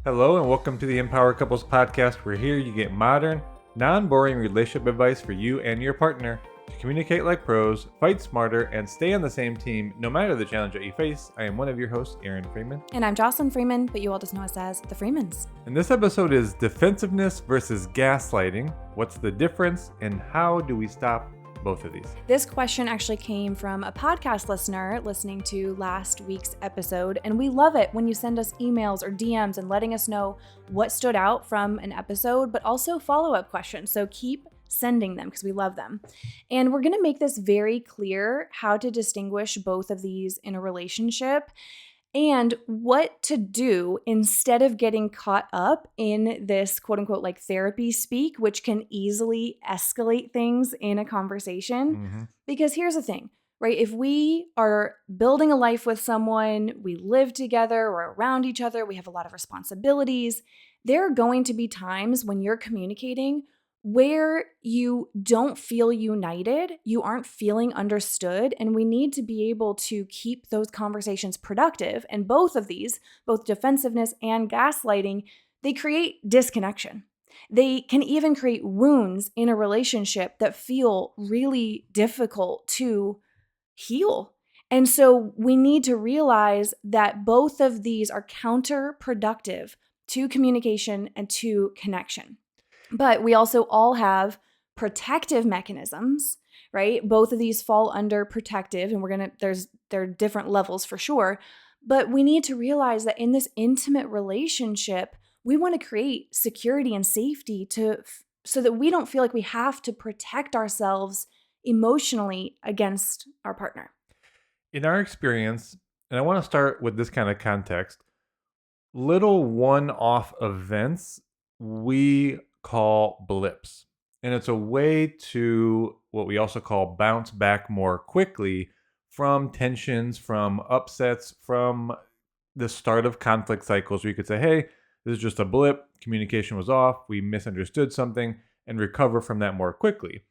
Hello and welcome to the Empower Couples podcast, where here you get modern, non-boring relationship advice for you and your partner to communicate like pros, fight smarter, and stay on the same team no matter the challenge that you face. I am one of your hosts, Aaron Freeman. And I'm Jocelyn Freeman, but you all just know us as the Freemans. And this episode is defensiveness versus gaslighting. What's the difference and how do we stop both of these? This question actually came from a podcast listener listening to last week's episode, and we love it when you send us emails or DMs and letting us know what stood out from an episode, but also follow-up questions. So keep sending them because we love them. And we're going to make this very clear how to distinguish both of these in a relationship and what to do instead of getting caught up in this quote unquote like therapy speak, which can easily escalate things in a conversation. Mm-hmm. Because here's the thing, right? If we are building a life with someone, we live together, we're around each other, we have a lot of responsibilities, there are going to be times when you're communicating where you don't feel united, you aren't feeling understood, and we need to be able to keep those conversations productive. And both of these, both defensiveness and gaslighting, they create disconnection. They can even create wounds in a relationship that feel really difficult to heal. And so we need to realize that both of these are counterproductive to communication and to connection. But we also all have protective mechanisms, right? Both of these fall under protective, and there are different levels for sure. But we need to realize that in this intimate relationship, we want to create security and safety so that we don't feel like we have to protect ourselves emotionally against our partner. In our experience, and I want to start with this kind of context, little one-off events we call blips. And it's a way to what we also call bounce back more quickly from tensions, from upsets, from the start of conflict cycles where you could say, hey, this is just a blip, communication was off, we misunderstood something, and recover from that more quickly.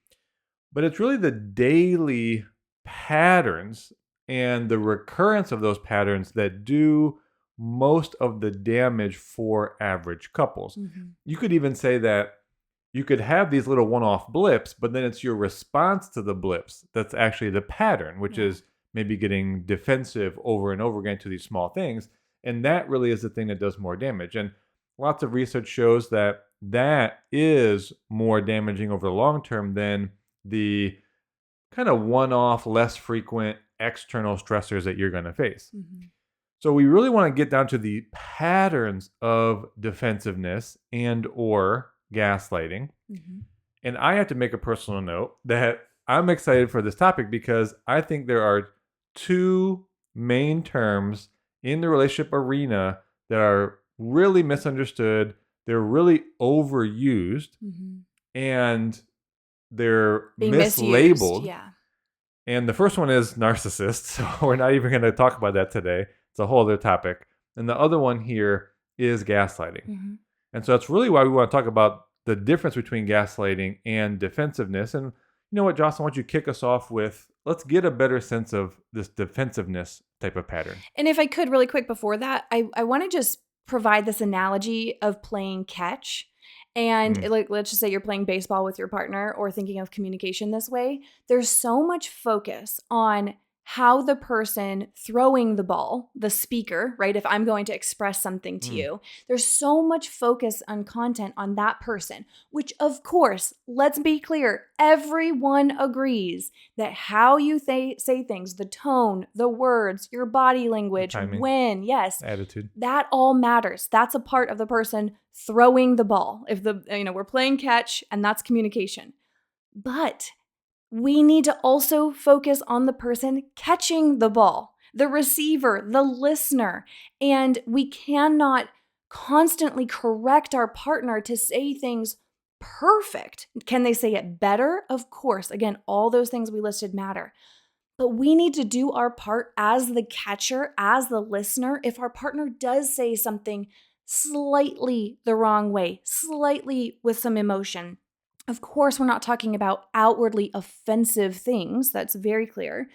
But it's really the daily patterns and the recurrence of those patterns that do most of the damage for average couples. Mm-hmm. You could even say that you could have these little one-off blips, but then it's your response to the blips that's actually the pattern, which is maybe getting defensive over and over again to these small things. And that really is the thing that does more damage. And lots of research shows that that is more damaging over the long term than the kind of one-off, less frequent external stressors that you're going to face. Mm-hmm. So we really want to get down to the patterns of defensiveness and or gaslighting. Mm-hmm. And I have to make a personal note that I'm excited for this topic because I think there are two main terms in the relationship arena that are really misunderstood. They're really overused, Mm-hmm. and they're Being mislabeled. misused, yeah. And the first one is narcissist. So we're not even going to talk about that today. It's a whole other topic. And the other one here is gaslighting. Mm-hmm. And so that's really why we want to talk about the difference between gaslighting and defensiveness. And you know what, Jocelyn, why don't you kick us off with, let's get a better sense of this defensiveness type of pattern. And if I could really quick before that, I want to just provide this analogy of playing catch. And like, let's just say you're playing baseball with your partner or thinking of communication this way. There's so much focus on how the person throwing the ball, the speaker, right? If I'm going to express something to you, there's so much focus on content on that person, which of course, let's be clear, everyone agrees that how you say things, the tone, the words, your body language, timing, when, yes, attitude, that all matters. That's a part of the person throwing the ball. If we're playing catch and that's communication. But we need to also focus on the person catching the ball, the receiver, the listener. And we cannot constantly correct our partner to say things perfect. Can they say it better? Of course. Again, all those things we listed matter. But we need to do our part as the catcher, as the listener. If our partner does say something slightly the wrong way, slightly with some emotion, of course, we're not talking about outwardly offensive things. That's very clear.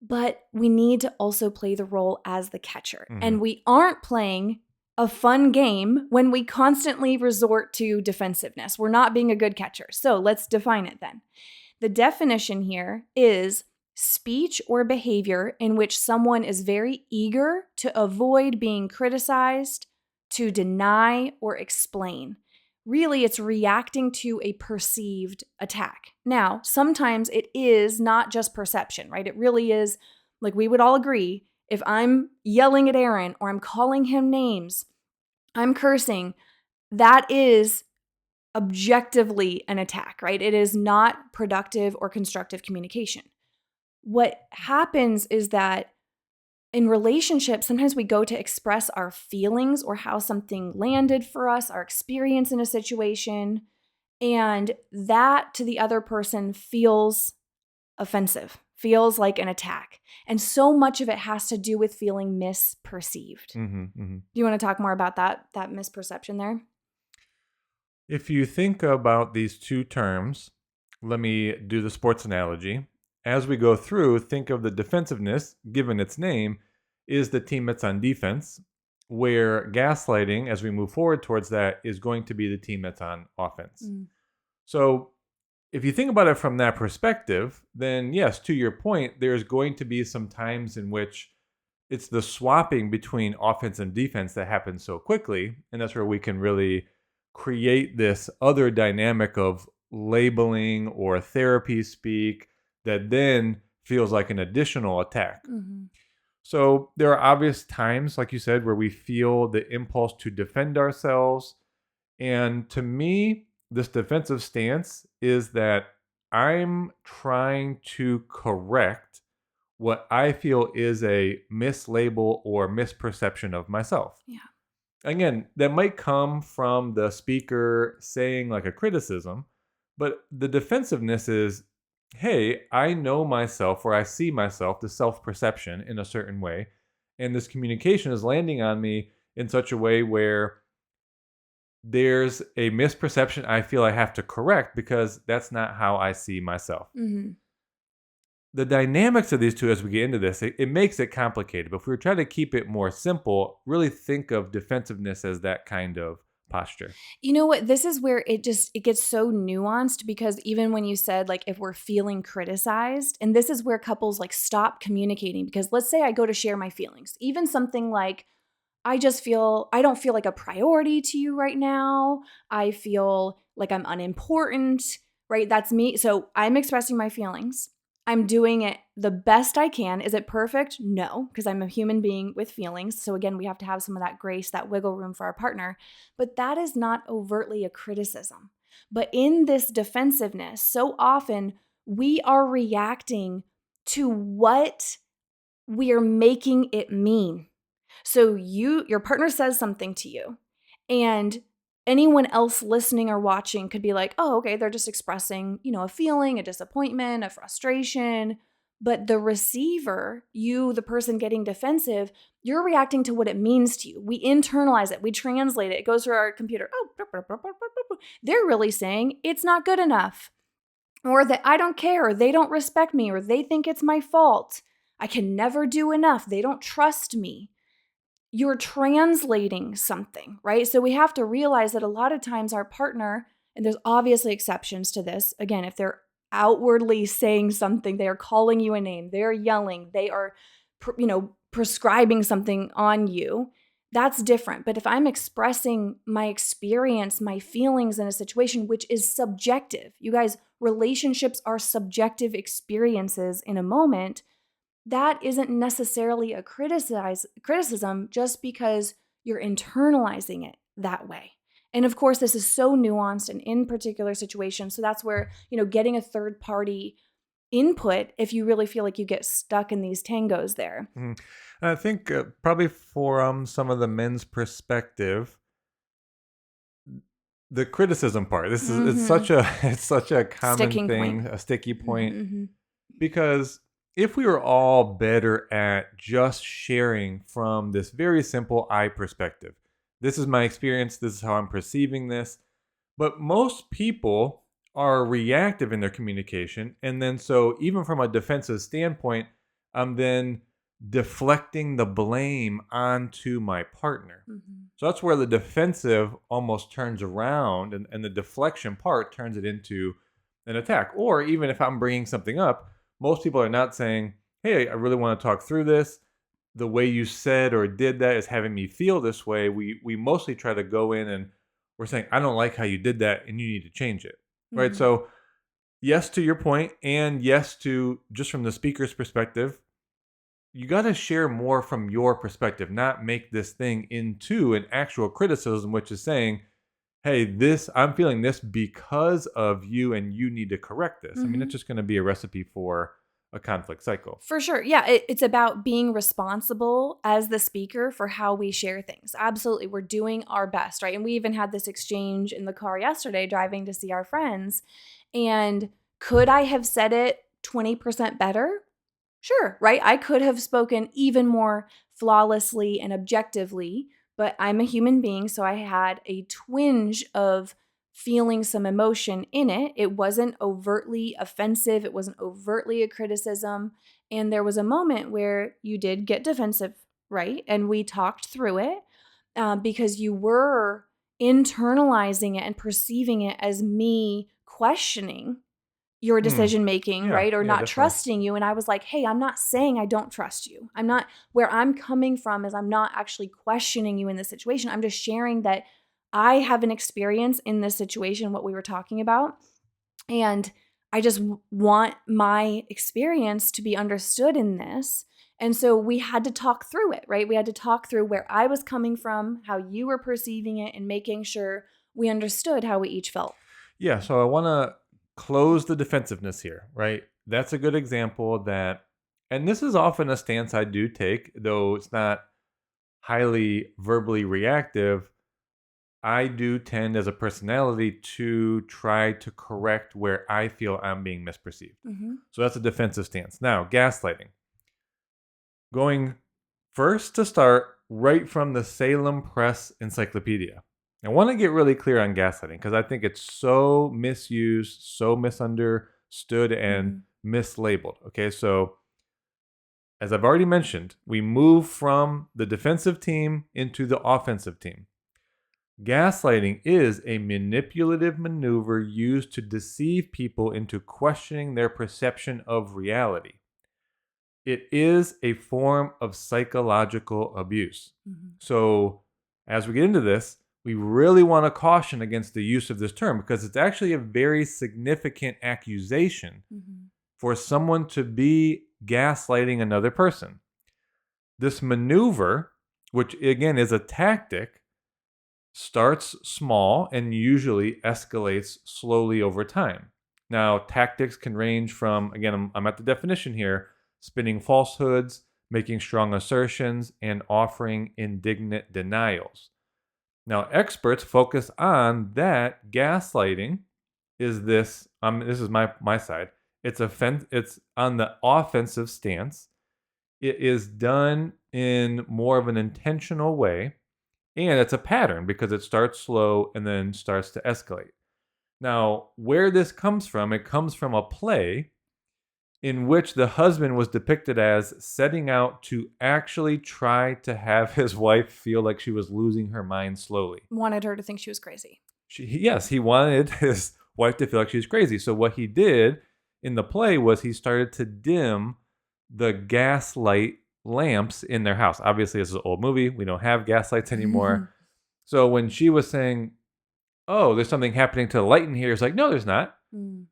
But we need to also play the role as the catcher. Mm-hmm. And we aren't playing a fun game when we constantly resort to defensiveness. We're not being a good catcher. So let's define it then. The definition here is speech or behavior in which someone is very eager to avoid being criticized, to deny, or explain. Really, it's reacting to a perceived attack. Now, sometimes it is not just perception, right? It really is, like we would all agree, if I'm yelling at Aaron or I'm calling him names, I'm cursing, that is objectively an attack, right? It is not productive or constructive communication. What happens is that in relationships, sometimes we go to express our feelings or how something landed for us, our experience in a situation, and that to the other person feels offensive, feels like an attack. And so much of it has to do with feeling misperceived. Do you want to talk more about that misperception there? If you think about these two terms, let me do the sports analogy. As we go through, think of the defensiveness, given its name, is the team that's on defense, where gaslighting, as we move forward towards that, is going to be the team that's on offense. So if you think about it from that perspective, then yes, to your point, there's going to be some times in which it's the swapping between offense and defense that happens so quickly. And that's where we can really create this other dynamic of labeling or therapy speak that then feels like an additional attack. So there are obvious times, like you said, where we feel the impulse to defend ourselves. And to me, this defensive stance is that I'm trying to correct what I feel is a mislabel or misperception of myself. Yeah. Again, that might come from the speaker saying like a criticism, but the defensiveness is, hey, I know myself or I see myself, the self-perception in a certain way, and this communication is landing on me in such a way where there's a misperception I feel I have to correct because that's not how I see myself. The dynamics of these two as we get into this, it makes it complicated. But if we were trying to keep it more simple, really think of defensiveness as that kind of posture. You know what? This is where it gets so nuanced, because even when you said like if we're feeling criticized, and this is where couples like stop communicating, because let's say I go to share my feelings, even something like, I don't feel like a priority to you right now. I feel like I'm unimportant, right? That's me. So I'm expressing my feelings. I'm doing it the best I can. Is it perfect? No, because I'm a human being with feelings. So again, we have to have some of that grace, that wiggle room for our partner. But that is not overtly a criticism. But in this defensiveness, so often we are reacting to what we are making it mean. So your partner says something to you, and anyone else listening or watching could be like, oh, okay, they're just expressing, a feeling, a disappointment, a frustration. But the receiver, you, the person getting defensive, you're reacting to what it means to you. We internalize it. We translate it. It goes through our computer. Oh, they're really saying it's not good enough, or that I don't care, or they don't respect me, or they think it's my fault. I can never do enough. They don't trust me. You're translating something, right? So we have to realize that a lot of times our partner, and there's obviously exceptions to this, again, if they're outwardly saying something, they are calling you a name, they're yelling, they are, prescribing something on you, that's different. But if I'm expressing my experience, my feelings in a situation, which is subjective, you guys, relationships are subjective experiences in a moment, that isn't necessarily a criticism just because you're internalizing it that way. And of course, this is so nuanced and in particular situations. So that's where, getting a third party input, if you really feel like you get stuck in these tangos there. I think probably for some of the men's perspective, the criticism part, this is it's such a common Sticking thing, point. a sticky point, because if we were all better at just sharing from this very simple I perspective, this is my experience, this is how I'm perceiving this. But most people are reactive in their communication. And then so even from a defensive standpoint, I'm then deflecting the blame onto my partner. Mm-hmm. So that's where the defensive almost turns around, and the deflection part turns it into an attack. Or even if I'm bringing something up, most people are not saying, hey, I really want to talk through this. The way you said or did that is having me feel this way. We mostly try to go in and we're saying, I don't like how you did that and you need to change it. Right. Mm-hmm. So, yes to your point, and yes to just from the speaker's perspective, you got to share more from your perspective, not make this thing into an actual criticism, which is saying, hey, this, I'm feeling this because of you and you need to correct this. I mean, it's just going to be a recipe for a conflict cycle. For sure. Yeah, it's about being responsible as the speaker for how we share things. Absolutely. We're doing our best, right? And we even had this exchange in the car yesterday driving to see our friends. And could I have said it 20% better? Sure, right? I could have spoken even more flawlessly and objectively, but I'm a human being, so I had a twinge of feeling some emotion in it. It wasn't overtly offensive, it wasn't overtly a criticism. And there was a moment where you did get defensive, right? And we talked through it because you were internalizing it and perceiving it as me questioning your decision making, right? Or not Definitely. trusting you. And I was like, hey, I'm not saying I don't trust you. I'm not, where I'm coming from is I'm not actually questioning you in this situation. I'm just sharing that I have an experience in this situation, what we were talking about. And I just want my experience to be understood in this. And so we had to talk through it, right? We had to talk through where I was coming from, how you were perceiving it, and making sure we understood how we each felt. Yeah. So I want to close the defensiveness here, right? That's a good example that, and this is often a stance I do take, though it's not highly verbally reactive. I do tend as a personality to try to correct where I feel I'm being misperceived. Mm-hmm. So that's a defensive stance. Now, gaslighting. Going first to start right from the Salem Press Encyclopedia. I want to get really clear on gaslighting because I think it's so misused, so misunderstood, and mislabeled. Okay, so as I've already mentioned, we move from the defensive team into the offensive team. Gaslighting is a manipulative maneuver used to deceive people into questioning their perception of reality. It is a form of psychological abuse. Mm-hmm. So, as we get into this, we really want to caution against the use of this term because it's actually a very significant accusation for someone to be gaslighting another person. This maneuver, which again is a tactic, starts small and usually escalates slowly over time. Now, tactics can range from, again, I'm at the definition here, spinning falsehoods, making strong assertions, and offering indignant denials. Now, experts focus on that gaslighting is this, this is my side, it's on the offensive stance. It is done in more of an intentional way. And it's a pattern because it starts slow and then starts to escalate. Now, where this comes from, it comes from a play in which the husband was depicted as setting out to actually try to have his wife feel like she was losing her mind slowly. Wanted her to think she was crazy. Yes, he wanted his wife to feel like she was crazy. So what he did in the play was he started to dim the gaslight lamps in their house. Obviously, this is an old movie. We don't have gaslights anymore. So when she was saying, oh, there's something happening to the light in here, it's like, no, there's not.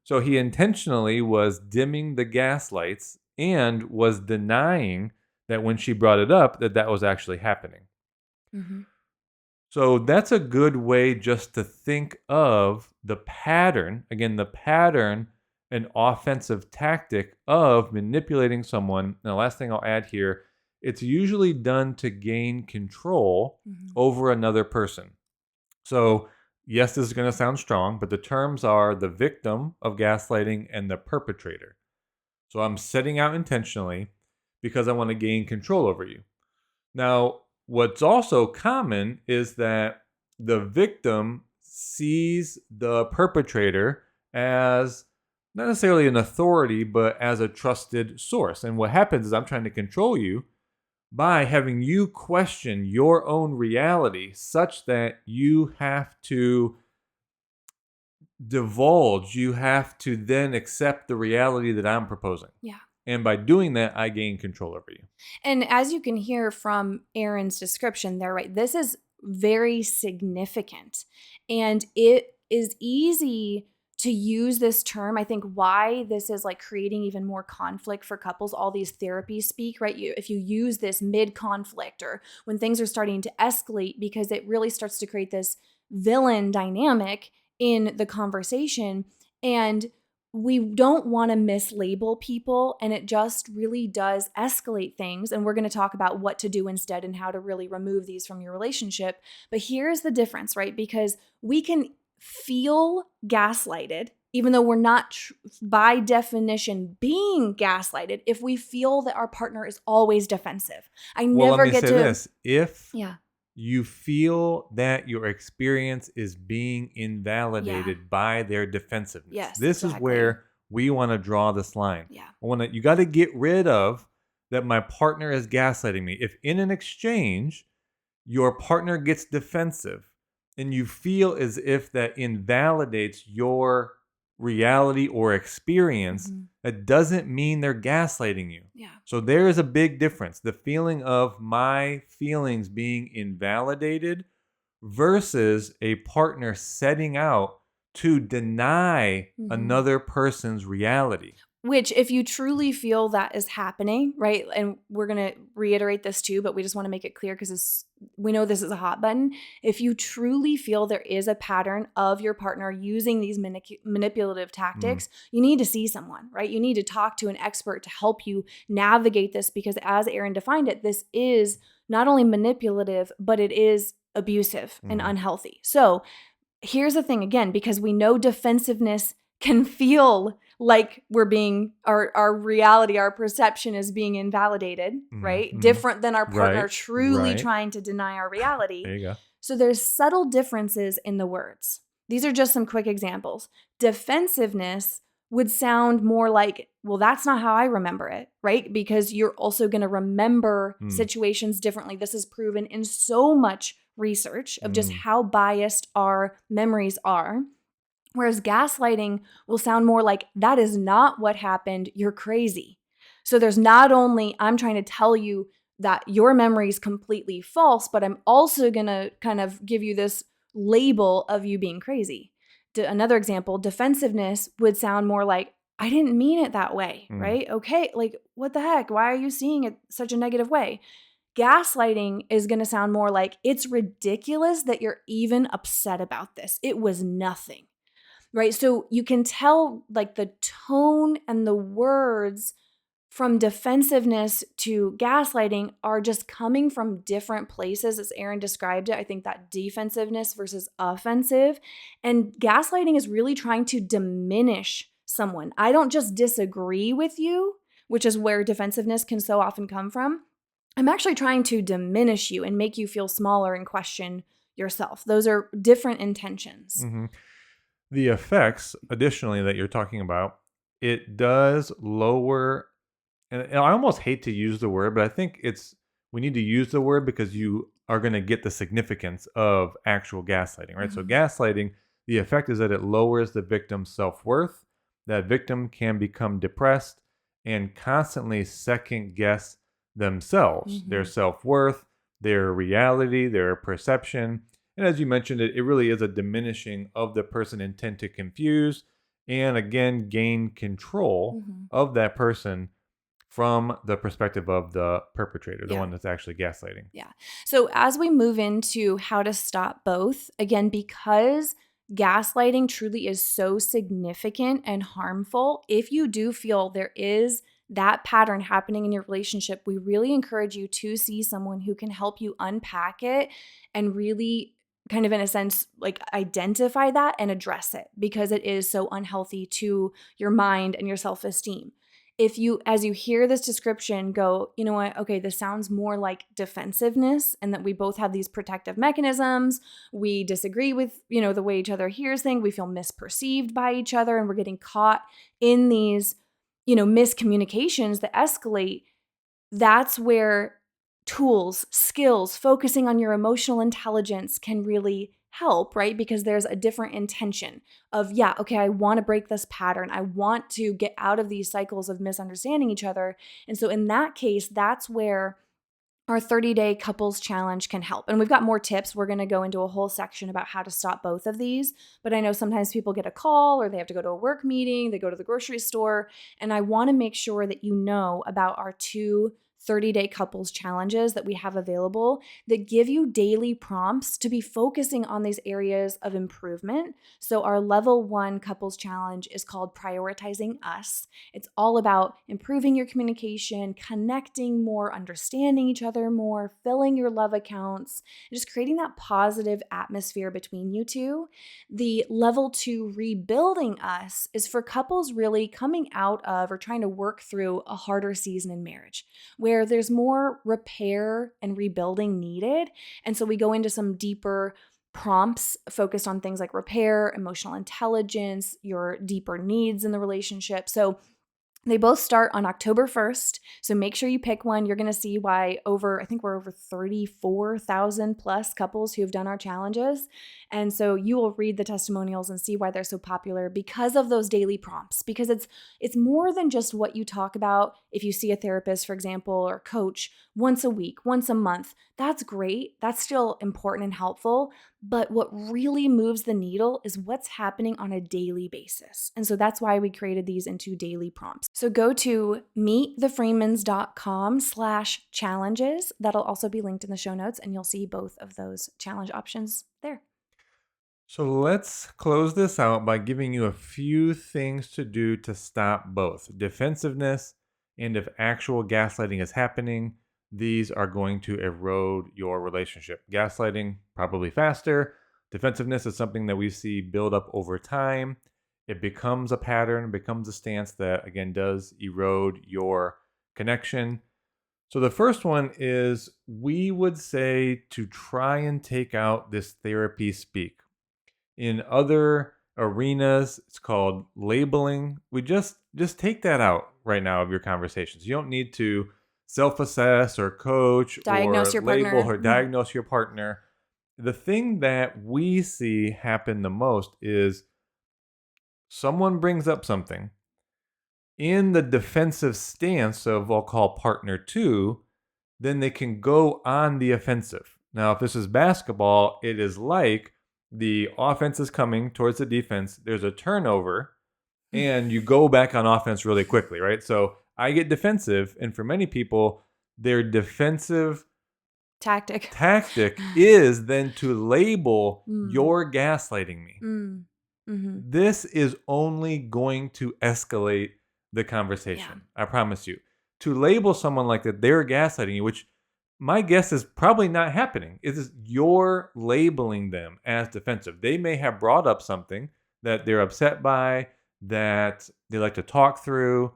So he intentionally was dimming the gaslights and was denying that when she brought it up, that was actually happening. So that's a good way just to think of the pattern, again, the pattern, an offensive tactic of manipulating someone. And the last thing I'll add here, it's usually done to gain control over another person. So yes, this is going to sound strong, but the terms are the victim of gaslighting and the perpetrator. So I'm setting out intentionally because I want to gain control over you. Now, what's also common is that the victim sees the perpetrator as not necessarily an authority, but as a trusted source. And what happens is I'm trying to control you by having you question your own reality such that you have to divulge, you have to then accept the reality that I'm proposing. Yeah. And by doing that, I gain control over you. And as you can hear from Aaron's description there, right, this is very significant. And it is easy to use this term. I think why this is like creating even more conflict for couples, all these therapies speak, right? If you use this mid-conflict or when things are starting to escalate, because it really starts to create this villain dynamic in the conversation. And we don't want to mislabel people, and it just really does escalate things. And we're going to talk about what to do instead and how to really remove these from your relationship. But here's the difference, right? Because we can feel gaslighted, even though we're not by definition being gaslighted, if we feel that our partner is always defensive. I Well, let never me get say to this. If Yeah. you feel that your experience is being invalidated Yeah. by their defensiveness, Yes, this is exactly. where we want to draw this line. Yeah. You got to get rid of that my partner is gaslighting me. If in an exchange, your partner gets defensive and you feel as if that invalidates your reality or experience, Mhm. that doesn't mean they're gaslighting you. Yeah. So there is a big difference. The feeling of my feelings being invalidated versus a partner setting out to deny Mhm. another person's reality. Which, if you truly feel that is happening, right? And we're going to reiterate this too, but we just want to make it clear because we know this is a hot button. If you truly feel there is a pattern of your partner using these manipulative tactics, you need to see someone, right? You need to talk to an expert to help you navigate this, because as Aaron defined it, this is not only manipulative, but it is abusive and unhealthy. So here's the thing again, because we know defensiveness can feel like we're being, our reality, our perception is being invalidated, right? Different than our partner truly trying to deny our reality. There you go. So there's subtle differences in the words. These are just some quick examples. Defensiveness would sound more like, well, that's not how I remember it, right? Because you're also going to remember situations differently. This is proven in so much research of just how biased our memories are. Whereas gaslighting will sound more like, that is not what happened, you're crazy. So there's not only, I'm trying to tell you that your memory is completely false, but I'm also going to kind of give you this label of you being crazy. Another example, defensiveness would sound more like, I didn't mean it that way, right? Okay, like, what the heck? Why are you seeing it such a negative way? Gaslighting is going to sound more like, it's ridiculous that you're even upset about this. It was nothing. Right? So you can tell like the tone and the words from defensiveness to gaslighting are just coming from different places, as Aaron described it. I think that defensiveness versus offensive. And gaslighting is really trying to diminish someone. I don't just disagree with you, which is where defensiveness can so often come from. I'm actually trying to diminish you and make you feel smaller and question yourself. Those are different intentions. The effects, additionally, that you're talking about, it does lower, and I almost hate to use the word, but I think we need to use the word because you are going to get the significance of actual gaslighting, right? So gaslighting, the effect is that it lowers the victim's self-worth. That victim can become depressed and constantly second guess themselves, their self-worth, their reality, their perception. And as you mentioned, it really is a diminishing of the person intent to confuse and again gain control of that person from the perspective of the perpetrator, the one that's actually gaslighting. Yeah. So as we move into how to stop both, again, because gaslighting truly is so significant and harmful, if you do feel there is that pattern happening in your relationship, we really encourage you to see someone who can help you unpack it and really kind of, in a sense, like identify that and address it, because it is so unhealthy to your mind and your self-esteem. If you, as you hear this description, go, you know what, okay, this sounds more like defensiveness, and that we both have these protective mechanisms. We disagree with, the way each other hears things. We feel misperceived by each other, and we're getting caught in these, miscommunications that escalate. That's where tools, skills, focusing on your emotional intelligence can really help, right? Because there's a different intention of, yeah, okay, I want to break this pattern. I want to get out of these cycles of misunderstanding each other. And so in that case, that's where our 30-day couples challenge can help. And we've got more tips. We're going to go into a whole section about how to stop both of these. But I know sometimes people get a call or they have to go to a work meeting, they go to the grocery store. And I want to make sure that you know about our two 30-day couples challenges that we have available that give you daily prompts to be focusing on these areas of improvement. So our level 1 couples challenge is called Prioritizing Us. It's all about improving your communication, connecting more, understanding each other more, filling your love accounts, just creating that positive atmosphere between you two. The level 2 Rebuilding Us is for couples really coming out of or trying to work through a harder season in marriage where there's more repair and rebuilding needed. And so we go into some deeper prompts focused on things like repair, emotional intelligence, your deeper needs in the relationship. So they both start on October 1st. So make sure you pick one. You're going to see why I think we're over 34,000 plus couples who have done our challenges. And so you will read the testimonials and see why they're so popular because of those daily prompts, because it's more than just what you talk about. If you see a therapist, for example, or coach once a week, once a month, that's great. That's still important and helpful. But what really moves the needle is what's happening on a daily basis. And so that's why we created these into daily prompts. So go to meetthefreemans.com/challenges. That'll also be linked in the show notes, and you'll see both of those challenge options there. So let's close this out by giving you a few things to do to stop both defensiveness and if actual gaslighting is happening. These are going to erode your relationship. Gaslighting, probably faster. Defensiveness is something that we see build up over time. It becomes a pattern, becomes a stance that, again, does erode your connection. So the first one is we would say to try and take out this therapy speak. In other arenas, it's called labeling. We just take that out right now of your conversations. You don't need to self-assess or coach or Diagnose your label partner. or diagnose your partner. The thing that we see happen the most is someone brings up something in the defensive stance of, I'll call partner two, then they can go on the offensive. Now, if this is basketball, it is like the offense is coming towards the defense, there's a turnover, and you go back on offense really quickly, right? So I get defensive, and for many people, their defensive Tactic is then to label Mm. you're gaslighting me. Mm-hmm. This is only going to escalate the conversation. Yeah. I promise you. To label someone like that, they're gaslighting you, which my guess is probably not happening. It is you're labeling them as defensive. They may have brought up something that they're upset by, that they like to talk through,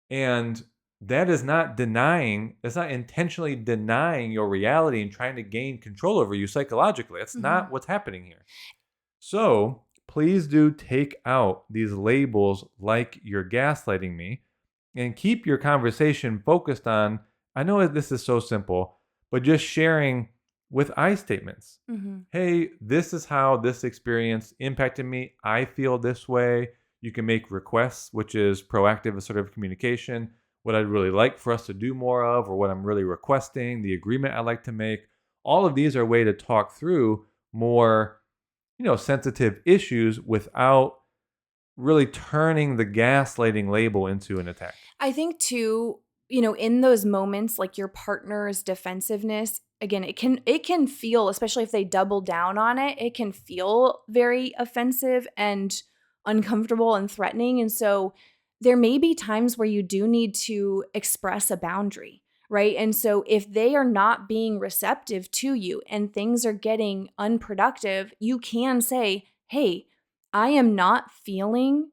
and that is not denying, that's not intentionally denying your reality and trying to gain control over you psychologically. That's not what's happening here. So please do take out these labels like you're gaslighting me and keep your conversation focused on, I know this is so simple, but just sharing with I statements. Hey, this is how this experience impacted me. I feel this way. You can make requests, which is proactive assertive communication, what I'd really like for us to do more of, or what I'm really requesting, the agreement I'd like to make. All of these are a way to talk through more, sensitive issues without really turning the gaslighting label into an attack. I think too, in those moments, like your partner's defensiveness, again, it can feel, especially if they double down on it, it can feel very offensive and uncomfortable and threatening. And so there may be times where you do need to express a boundary, right? And so if they are not being receptive to you and things are getting unproductive, you can say, hey, I am not feeling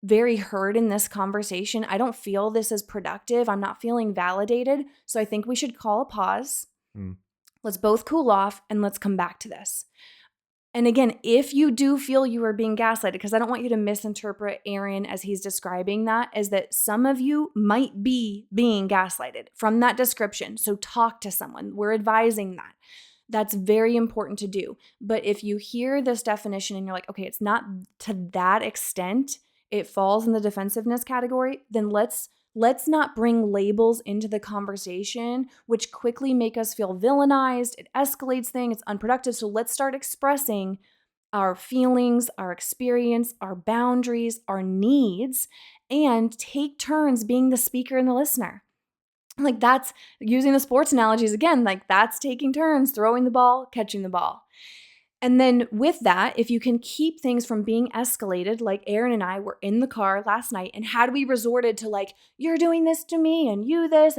very heard in this conversation. I don't feel this is productive. I'm not feeling validated. So I think we should call a pause. Let's both cool off and let's come back to this. And again, if you do feel you are being gaslighted, because I don't want you to misinterpret Aaron as he's describing that, is that some of you might be being gaslighted from that description. So talk to someone. We're advising that. That's very important to do. But if you hear this definition and you're like, okay, it's not to that extent, it falls in the defensiveness category, then let's not bring labels into the conversation, which quickly make us feel villainized. It escalates things, it's unproductive. So let's start expressing our feelings, our experience, our boundaries, our needs, and take turns being the speaker and the listener. Like, that's using the sports analogies again, like that's taking turns, throwing the ball, catching the ball. And then with that, if you can keep things from being escalated, like Aaron and I were in the car last night, and had we resorted to like, you're doing this to me and you this,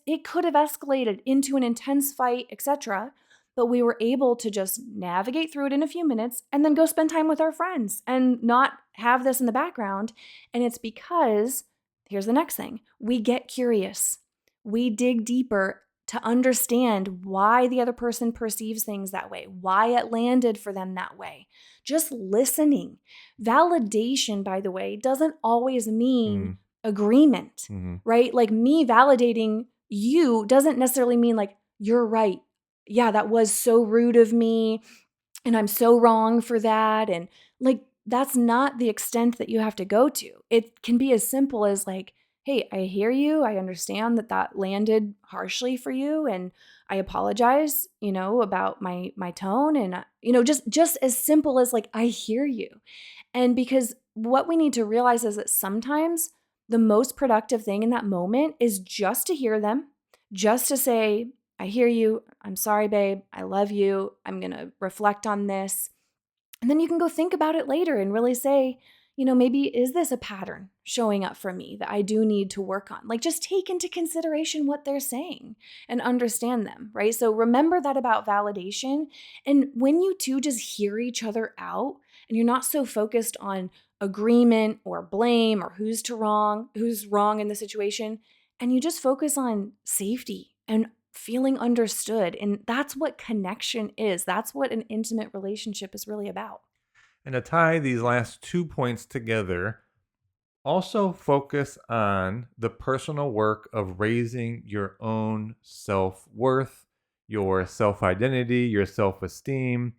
it could have escalated into an intense fight, etc. But we were able to just navigate through it in a few minutes and then go spend time with our friends and not have this in the background. And it's because, here's the next thing, we get curious. We dig deeper to understand why the other person perceives things that way, why it landed for them that way. Just listening. Validation, by the way, doesn't always mean agreement, right? Like me validating you doesn't necessarily mean like, you're right. Yeah, that was so rude of me and I'm so wrong for that. And like, that's not the extent that you have to go to. It can be as simple as like, hey, I hear you. I understand that landed harshly for you, and I apologize, about my tone, and just as simple as like, I hear you. And because what we need to realize is that sometimes the most productive thing in that moment is just to hear them, just to say, I hear you. I'm sorry, babe. I love you. I'm going to reflect on this. And then you can go think about it later and really say, maybe is this a pattern showing up for me that I do need to work on? Like, just take into consideration what they're saying and understand them, right? So remember that about validation. And when you two just hear each other out and you're not so focused on agreement or blame or who's wrong in the situation, and you just focus on safety and feeling understood. And that's what connection is. That's what an intimate relationship is really about. And to tie these last 2 points together, also focus on the personal work of raising your own self-worth, your self-identity, your self-esteem,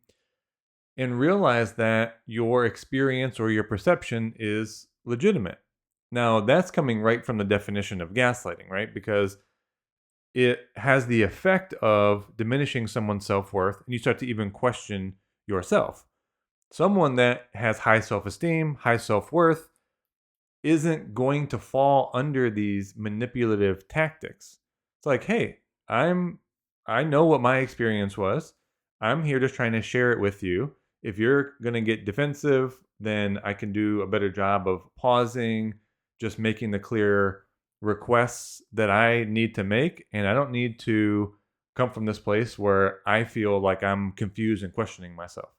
and realize that your experience or your perception is legitimate. Now, that's coming right from the definition of gaslighting, right? Because it has the effect of diminishing someone's self-worth, and you start to even question yourself. Someone that has high self-esteem, high self-worth, isn't going to fall under these manipulative tactics. It's like, hey, I know what my experience was. I'm here just trying to share it with you. If you're going to get defensive, then I can do a better job of pausing, just making the clear requests that I need to make. And I don't need to come from this place where I feel like I'm confused and questioning myself.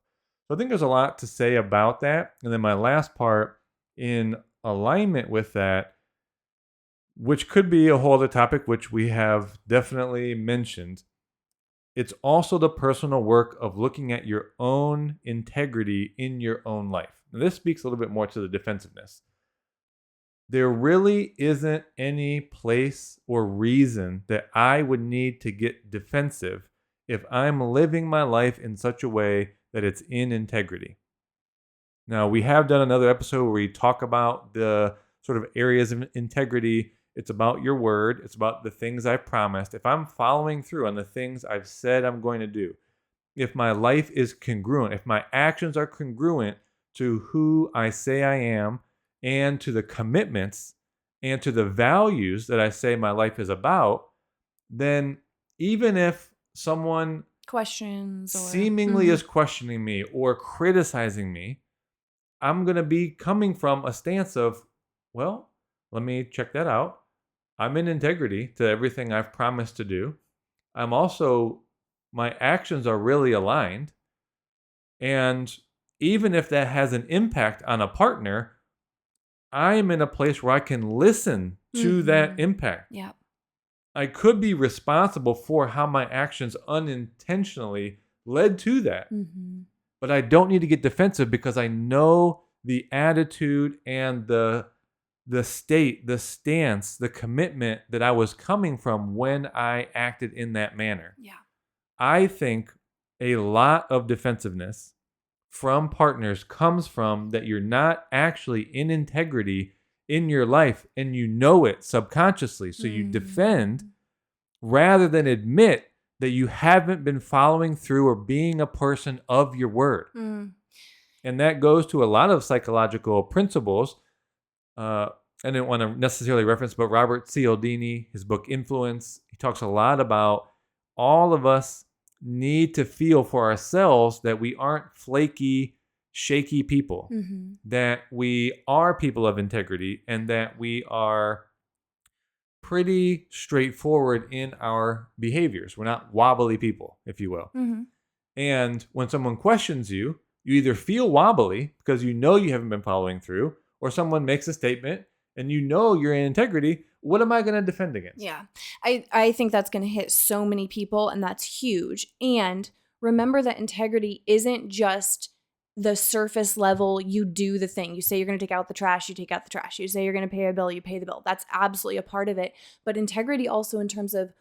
So I think there's a lot to say about that. And then my last part, in alignment with that, which could be a whole other topic, which we have definitely mentioned, it's also the personal work of looking at your own integrity in your own life. Now, this speaks a little bit more to the defensiveness. There really isn't any place or reason that I would need to get defensive if I'm living my life in such a way that it's in integrity. Now, we have done another episode where we talk about the sort of areas of integrity. It's about your word. It's about the things I promised. If I'm following through on the things I've said I'm going to do, if my life is congruent, if my actions are congruent to who I say I am and to the commitments and to the values that I say my life is about, then even if someone Questions or seemingly is questioning me or criticizing me, I'm going to be coming from a stance of, well, let me check that out. I'm in integrity to everything I've promised to do. My actions are really aligned. And even if that has an impact on a partner, I'm in a place where I can listen to that impact. Yeah. I could be responsible for how my actions unintentionally led to that. but I don't need to get defensive because I know the attitude and the state, the stance, the commitment that I was coming from when I acted in that manner. Yeah. I think a lot of defensiveness from partners comes from that you're not actually in integrity in your life and you know it subconsciously. So you defend rather than admit that you haven't been following through or being a person of your word. And that goes to a lot of psychological principles. I didn't want to necessarily reference, but Robert Cialdini, his book Influence, he talks a lot about all of us need to feel for ourselves that we aren't flaky, shaky people, that we are people of integrity, and that we are pretty straightforward in our behaviors. We're not wobbly people, if you will. And when someone questions you, you either feel wobbly because you know you haven't been following through, or someone makes a statement and you know you're in integrity. What am I going to defend against? Yeah. I think that's going to hit so many people, and that's huge. And remember that integrity isn't just the surface level. You do the thing. You say you're going to take out the trash, you take out the trash. You say you're going to pay a bill, you pay the bill. That's absolutely a part of it. But integrity also in terms of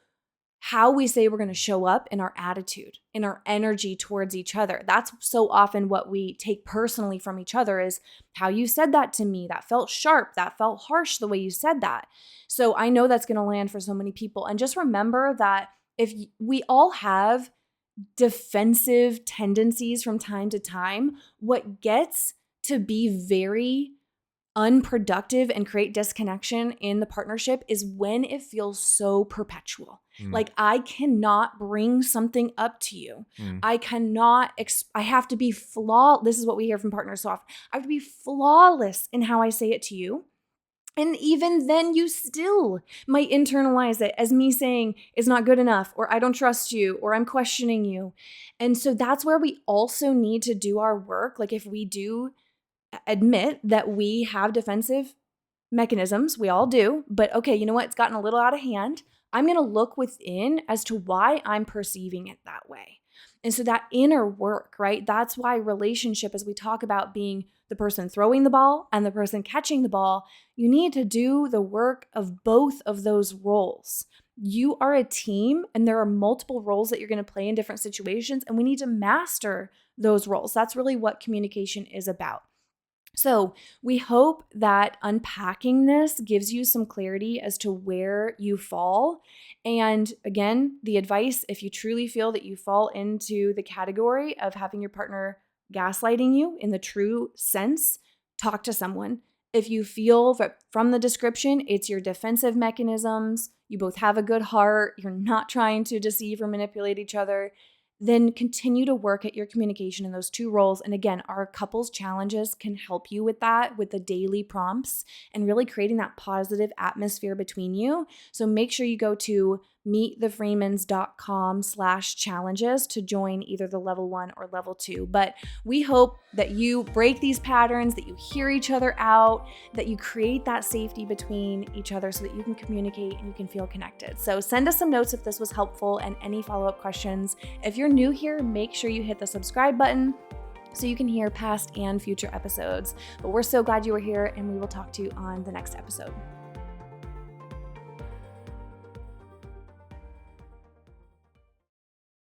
how we say we're going to show up in our attitude, in our energy towards each other. That's so often what we take personally from each other is how you said that to me. That felt sharp. That felt harsh the way you said that. So I know that's going to land for so many people. And just remember that if we all have defensive tendencies from time to time, what gets to be very unproductive and create disconnection in the partnership is when it feels so perpetual. Like I cannot bring something up to you. I cannot, I have to be flawless. This is what we hear from partners so often. I have to be flawless in how I say it to you. And even then you still might internalize it as me saying it's not good enough, or I don't trust you, or I'm questioning you. And so that's where we also need to do our work. Like if we do admit that we have defensive mechanisms, we all do, but okay, you know what? It's gotten a little out of hand. I'm going to look within as to why I'm perceiving it that way. And so that inner work, right? That's why relationship, as we talk about being the person throwing the ball and the person catching the ball, you need to do the work of both of those roles. You are a team and there are multiple roles that you're going to play in different situations, and we need to master those roles. That's really what communication is about. So we hope that unpacking this gives you some clarity as to where you fall. And again, the advice, if you truly feel that you fall into the category of having your partner gaslighting you in the true sense, talk to someone. If you feel that from the description, it's your defensive mechanisms, you both have a good heart, you're not trying to deceive or manipulate each other, then continue to work at your communication in those two roles. And again, our couples challenges can help you with that, with the daily prompts and really creating that positive atmosphere between you. So make sure you go to meetthefreemans.com/challenges to join either the level 1 or level 2. But we hope that you break these patterns, that you hear each other out, that you create that safety between each other so that you can communicate and you can feel connected. So send us some notes if this was helpful and any follow-up questions. If you're new here, make sure you hit the subscribe button so you can hear past and future episodes. But we're so glad you were here, and we will talk to you on the next episode.